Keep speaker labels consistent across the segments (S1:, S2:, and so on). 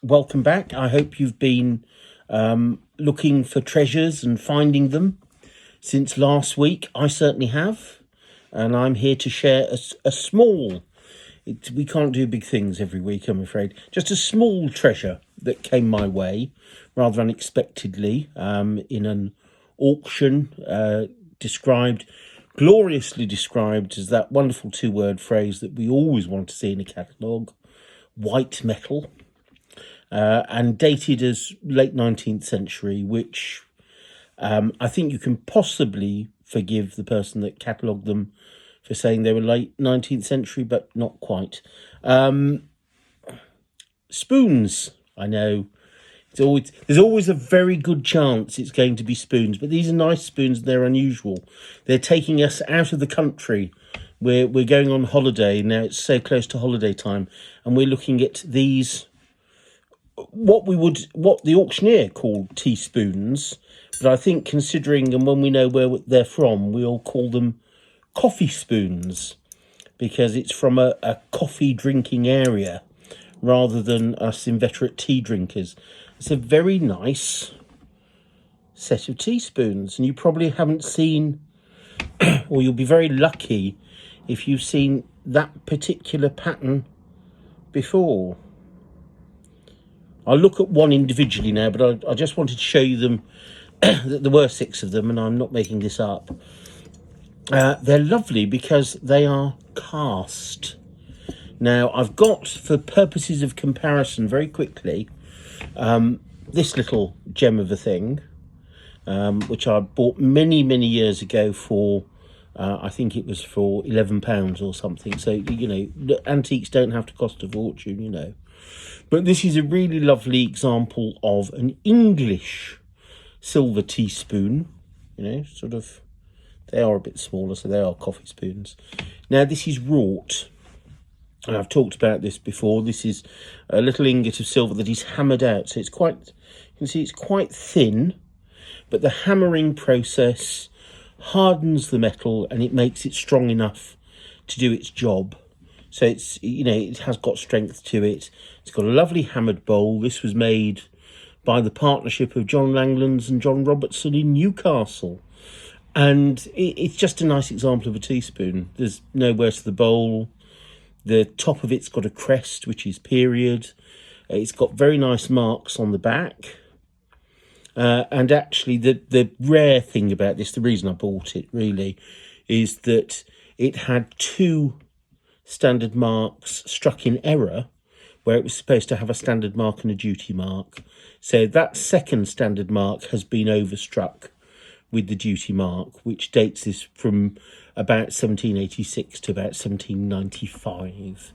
S1: welcome back. I hope you've been looking for treasures and finding them since last week. I certainly have, and I'm here to share a small, we can't do big things every week, I'm afraid, just a small treasure that came my way rather unexpectedly in an auction gloriously described as that wonderful two-word phrase that we always want to see in a catalogue, white metal, and dated as late 19th century, which I think you can possibly forgive the person that catalogued them for saying they were late 19th century, but not quite. Spoons, I know. There's always a very good chance it's going to be spoons, but these are nice spoons. They're unusual. They're taking us out of the country. We're going on holiday now. It's so close to holiday time, and we're looking at these, what the auctioneer called teaspoons, but I think considering and when we know where they're from, we all call them coffee spoons because it's from a coffee drinking area rather than us inveterate tea drinkers. It's a very nice set of teaspoons, and you probably haven't seen, or you'll be very lucky if you've seen that particular pattern before. I'll look at one individually now, but I just wanted to show you them. There were 6 of them, and I'm not making this up. They're lovely because they are cast. Now, I've got, for purposes of comparison, very quickly, this little gem of a thing, which I bought many, many years ago for, I think it was for £11 or something. So, antiques don't have to cost a fortune, But this is a really lovely example of an English silver teaspoon, they are a bit smaller, so they are coffee spoons. Now, this is wrought, and I've talked about this before. This is a little ingot of silver that is hammered out. So you can see it's quite thin, but the hammering process hardens the metal and it makes it strong enough to do its job. So it has got strength to it. It's got a lovely hammered bowl. This was made by the partnership of John Langlands and John Robertson in Newcastle. And it's just a nice example of a teaspoon. There's nowhere to the bowl. The top of it's got a crest, which is period. It's got very nice marks on the back. And actually, the rare thing about this, the reason I bought it really, is that it had 2 standard marks struck in error, where it was supposed to have a standard mark and a duty mark. So that second standard mark has been overstruck with the duty mark, which dates this from about 1786 to about 1795,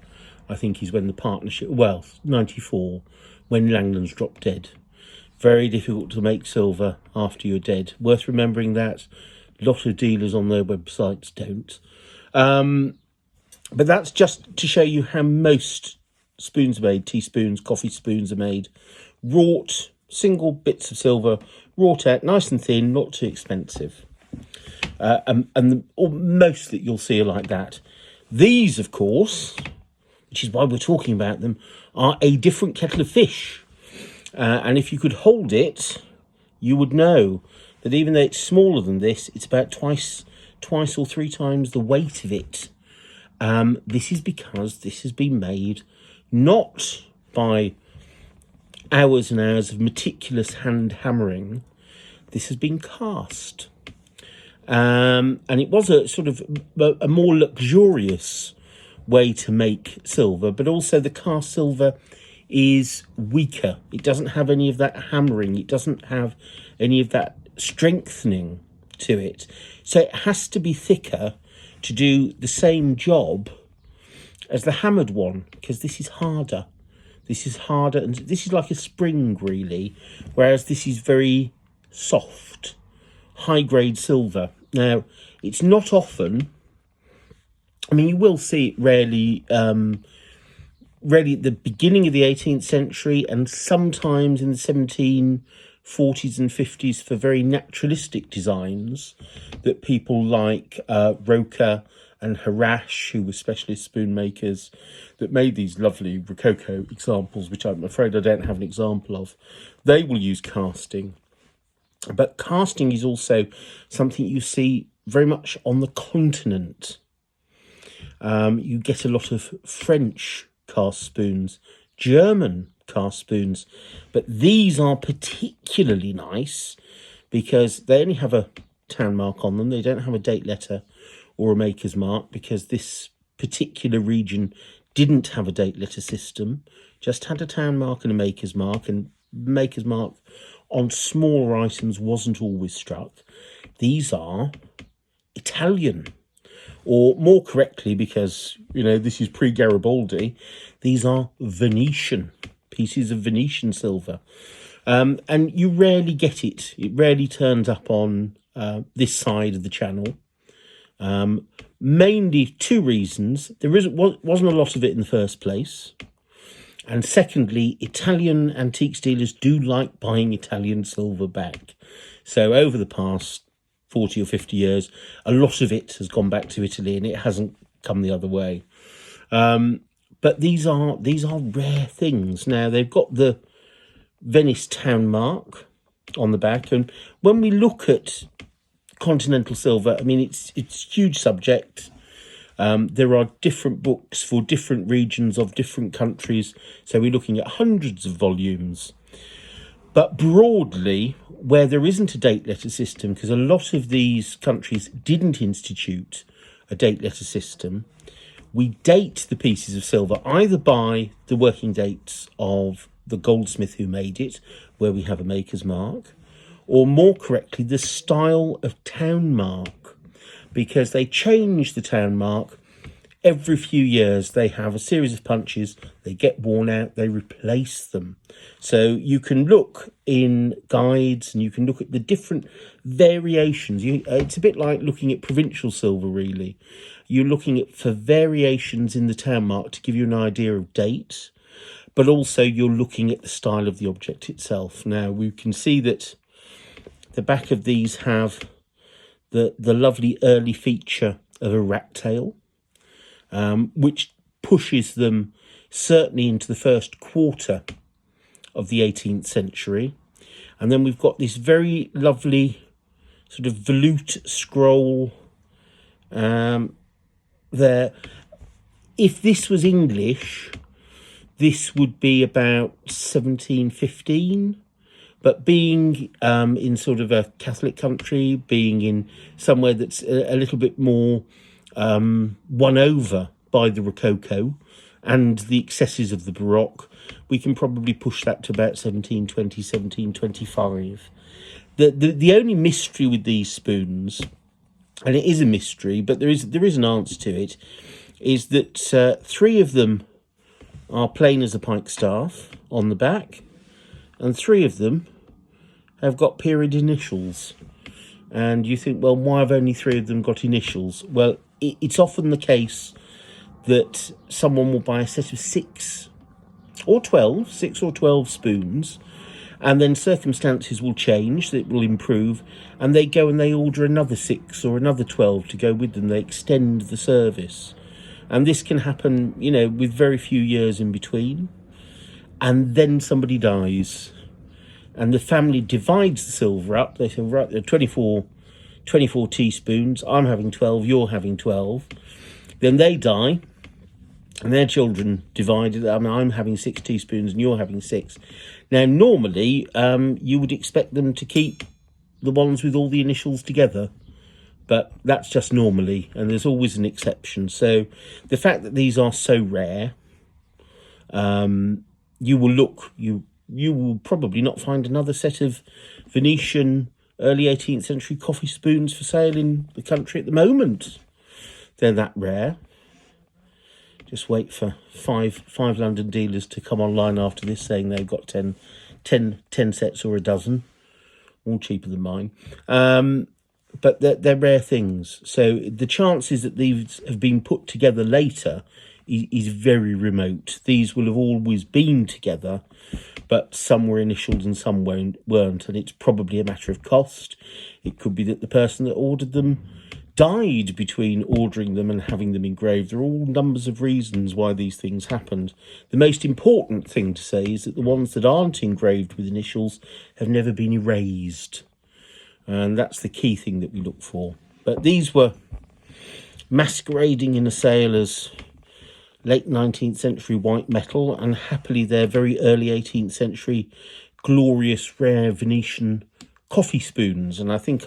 S1: I think is when the partnership, 94, when Langlands dropped dead. Very difficult to make silver after you're dead. Worth remembering that. A lot of dealers on their websites don't. But that's just to show you how most spoons are made. Teaspoons, coffee spoons are made. Wrought, single bits of silver, wrought out, nice and thin, not too expensive. Most that you'll see are like that. These, of course, which is why we're talking about them, are a different kettle of fish. And if you could hold it, you would know that even though it's smaller than this, it's about twice or 3 times the weight of it. This is because this has been made not by hours and hours of meticulous hand hammering. This has been cast. And it was a sort of a more luxurious way to make silver, but also the cast silver is weaker. It doesn't have any of that hammering. It doesn't have any of that strengthening to it. So it has to be thicker to do the same job as the hammered one, because this is harder. This is harder, and this is like a spring, really, whereas this is very soft, high-grade silver. Now, it's not often, you will see it rarely at the beginning of the 18th century and sometimes in the 1740s and 50s for very naturalistic designs that people like Roca and Harash, who were specialist spoon makers that made these lovely Rococo examples, which I'm afraid I don't have an example of. They will use casting. But casting is also something you see very much on the continent. You get a lot of French cast spoons, German cast spoons, but these are particularly nice because they only have a town mark on them. They don't have a date letter or a maker's mark because this particular region didn't have a date letter system, just had a town mark and a maker's mark, and maker's mark on smaller items wasn't always struck. These are Italian, or more correctly, because, you know, this is pre-Garibaldi, these are Venetian, pieces of Venetian silver. And you rarely get it. It rarely turns up on this side of the channel. Mainly two reasons. There wasn't a lot of it in the first place. And secondly, Italian antiques dealers do like buying Italian silver back. So over the past 40 or 50 years, a lot of it has gone back to Italy and it hasn't come the other way. But these are rare things. Now, they've got the Venice town mark on the back. And when we look at Continental silver, I mean, it's a huge subject. There are different books for different regions of different countries. So we're looking at hundreds of volumes. But broadly, where there isn't a date letter system, because a lot of these countries didn't institute a date letter system, we date the pieces of silver either by the working dates of the goldsmith who made it, where we have a maker's mark, or more correctly, the style of town mark, because they change the town mark every few years. They have a series of punches, they get worn out, they replace them. So you can look in guides and you can look at the different variations. It's a bit like looking at provincial silver, really. You're looking at for variations in the town mark to give you an idea of date, but also you're looking at the style of the object itself. Now, we can see that the back of these have the lovely early feature of a rat tail, which pushes them certainly into the first quarter of the 18th century. And then we've got this very lovely sort of volute scroll there. If this was English, this would be about 1715. But being in sort of a Catholic country, being in somewhere that's a little bit more won over by the Rococo and the excesses of the Baroque, we can probably push that to about 1720, 1725. The only mystery with these spoons, and it is a mystery, but there is an answer to it, is that three of them are plain as a pikestaff on the back, and three of them have got period initials. And you think, well, why have only three of them got initials? Well, it's often the case that someone will buy a set of 6 or 12 spoons, and then circumstances will change, that will improve, and they go and they order another 6 or another 12 to go with them. They extend the service. And this can happen, you know, with very few years in between. And then somebody dies, and the family divides the silver up. They say, right, there are 24 teaspoons. I'm having 12, you're having 12. Then they die, and their children divide it. I mean, I'm having 6 teaspoons and you're having 6. Now, normally, you would expect them to keep the ones with all the initials together, but that's just normally, and there's always an exception. So the fact that these are so rare, you will probably not find another set of Venetian early 18th century coffee spoons for sale in the country at the moment. They're that rare. Just wait for five London dealers to come online after this saying they've got 10 sets or a dozen, all cheaper than mine. But they're rare things. So the chances that these have been put together later is very remote. These will have always been together, but some were initialed and some weren't, and it's probably a matter of cost. It could be that the person that ordered them died between ordering them and having them engraved. There are all numbers of reasons why these things happened. The most important thing to say is that the ones that aren't engraved with initials have never been erased. And that's the key thing that we look for. But these were masquerading in a sale as late 19th century white metal, and happily they're very early 18th century glorious rare Venetian coffee spoons. And I think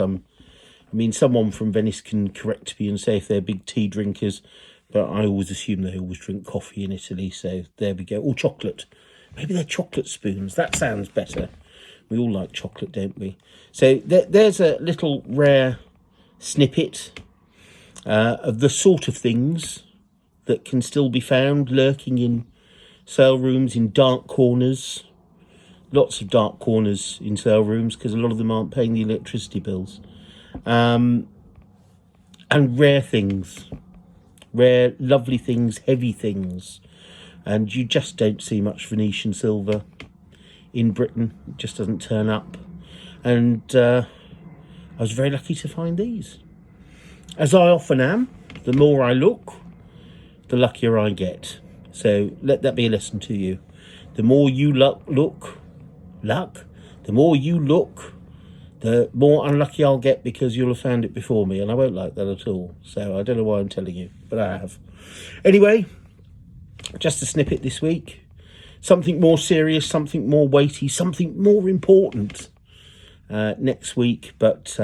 S1: someone from Venice can correct me and say if they're big tea drinkers, but I always assume they always drink coffee in Italy, so there we go. Or chocolate. Maybe they're chocolate spoons. That sounds better. We all like chocolate, don't we? So there's a little rare snippet of the sort of things that can still be found lurking in sale rooms, in dark corners. Lots of dark corners in sale rooms because a lot of them aren't paying the electricity bills. And rare things, rare, lovely things, heavy things. And you just don't see much Venetian silver in Britain. It just doesn't turn up. And I was very lucky to find these. As I often am, the more I look, the luckier I get. So let that be a lesson to you. The more you the more you look, the more unlucky I'll get, because you'll have found it before me, and I won't like that at all. So I don't know why I'm telling you, but I have. Anyway, just a snippet this week. Something more serious, something more weighty, something more important next week. But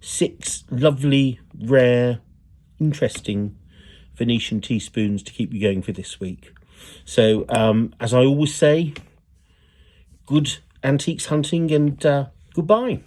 S1: 6 lovely, rare, interesting Venetian teaspoons to keep you going for this week. So as I always say, good antiques hunting, and goodbye.